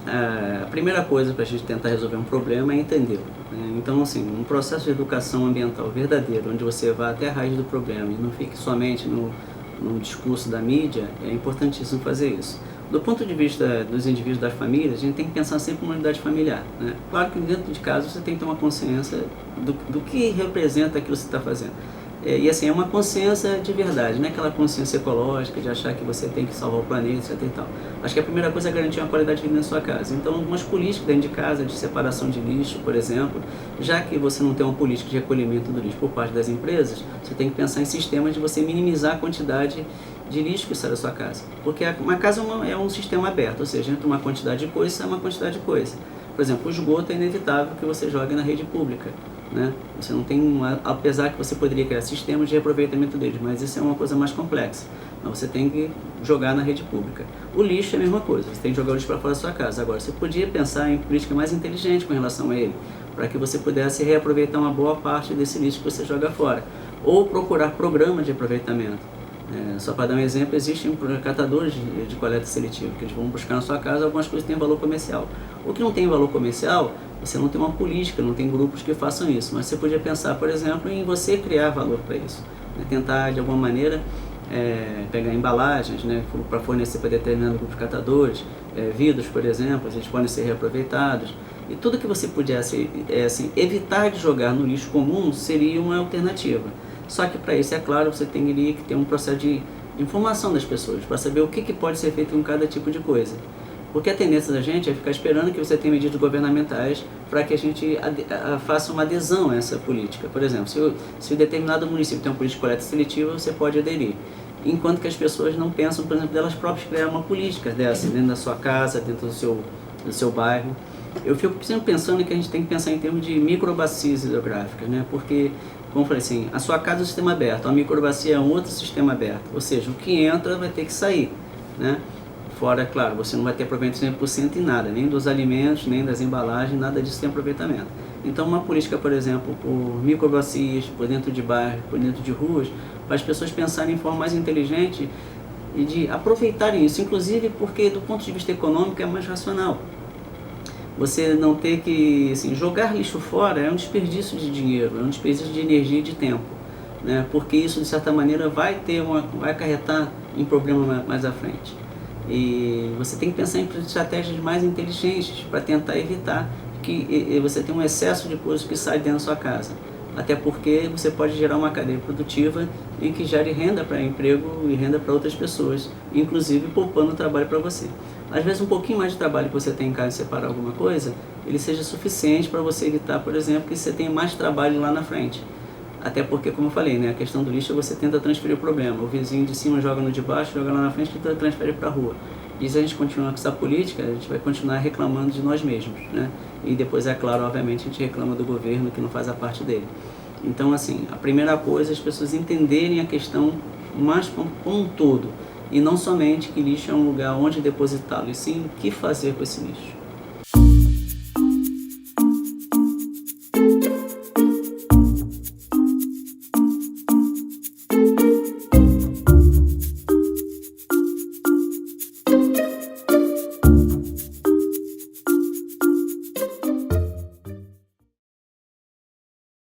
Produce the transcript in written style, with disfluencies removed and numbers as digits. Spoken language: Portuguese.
a primeira coisa para a gente tentar resolver um problema é entendê-lo, né? Então, assim, um processo de educação ambiental verdadeiro, onde você vá até a raiz do problema e não fique somente no discurso da mídia, é importantíssimo fazer isso. Do ponto de vista dos indivíduos, das famílias, a gente tem que pensar sempre em uma unidade familiar, né? Claro que dentro de casa você tem que ter uma consciência do que representa aquilo que você está fazendo. E assim, é uma consciência de verdade, não é aquela consciência ecológica de achar que você tem que salvar o planeta, etc e tal. Acho que a primeira coisa é garantir uma qualidade de vida na sua casa. Então, algumas políticas dentro de casa, de separação de lixo, por exemplo, já que você não tem uma política de recolhimento do lixo por parte das empresas, você tem que pensar em sistemas de você minimizar a quantidade de lixo que sai da sua casa. Porque uma casa é um sistema aberto, ou seja, entre uma quantidade de coisa, sai uma quantidade de coisa. Por exemplo, o esgoto é inevitável que você jogue na rede pública, né? Você não tem, apesar que você poderia criar sistemas de reaproveitamento deles, mas isso é uma coisa mais complexa. Mas você tem que jogar na rede pública. O lixo é a mesma coisa, você tem que jogar o lixo para fora da sua casa. Agora, você podia pensar em política mais inteligente com relação a ele, para que você pudesse reaproveitar uma boa parte desse lixo que você joga fora. Ou procurar programas de aproveitamento. Só para dar um exemplo, existem catadores de coleta seletiva, que eles vão buscar na sua casa algumas coisas que têm valor comercial. O que não tem valor comercial, você não tem uma política, não tem grupos que façam isso, mas você podia pensar, por exemplo, em você criar valor para isso, né? Tentar, de alguma maneira, pegar embalagens, né, para fornecer para determinado grupo de catadores, vidros, por exemplo, eles podem ser reaproveitados, e tudo que você pudesse assim, evitar de jogar no lixo comum seria uma alternativa. Só que para isso, é claro, você tem que ter um processo de informação das pessoas, para saber o que pode ser feito com cada tipo de coisa. Porque a tendência da gente é ficar esperando que você tenha medidas governamentais para que a gente faça uma adesão a essa política. Por exemplo, se um determinado município tem uma política de coleta seletiva, você pode aderir. Enquanto que as pessoas não pensam, por exemplo, delas próprias criar uma política dessa dentro da sua casa, dentro do seu bairro. Eu fico sempre pensando que a gente tem que pensar em termos de microbacias hidrográficas, né? Porque, como eu falei assim, a sua casa é um sistema aberto, a microbacia é um outro sistema aberto, ou seja, o que entra vai ter que sair, né? Fora, claro, você não vai ter aproveitamento 100% em nada, nem dos alimentos, nem das embalagens, nada disso tem aproveitamento. Então, uma política, por exemplo, por microbacias, por dentro de bairros, por dentro de ruas, para as pessoas pensarem em forma mais inteligente e de aproveitarem isso, inclusive porque, do ponto de vista econômico, é mais racional. Você não ter que, assim, jogar lixo fora é um desperdício de dinheiro, é um desperdício de energia e de tempo, né? Porque isso, de certa maneira, vai acarretar em problema mais à frente. E você tem que pensar em estratégias mais inteligentes para tentar evitar que você tenha um excesso de coisas que saem dentro da sua casa. Até porque você pode gerar uma cadeia produtiva em que gere renda para emprego e renda para outras pessoas, inclusive poupando trabalho para você. Às vezes um pouquinho mais de trabalho que você tem em casa e separar alguma coisa, ele seja suficiente para você evitar, por exemplo, que você tenha mais trabalho lá na frente. Até porque, como eu falei, né, a questão do lixo você tenta transferir o problema. O vizinho de cima joga no de baixo, joga lá na frente e tenta transferir para a rua. E se a gente continuar com essa política, a gente vai continuar reclamando de nós mesmos, né? E depois, é claro, obviamente, a gente reclama do governo que não faz a parte dele. Então, assim, a primeira coisa é as pessoas entenderem a questão mais como um todo. E não somente que lixo é um lugar onde depositá-lo, e sim o que fazer com esse lixo.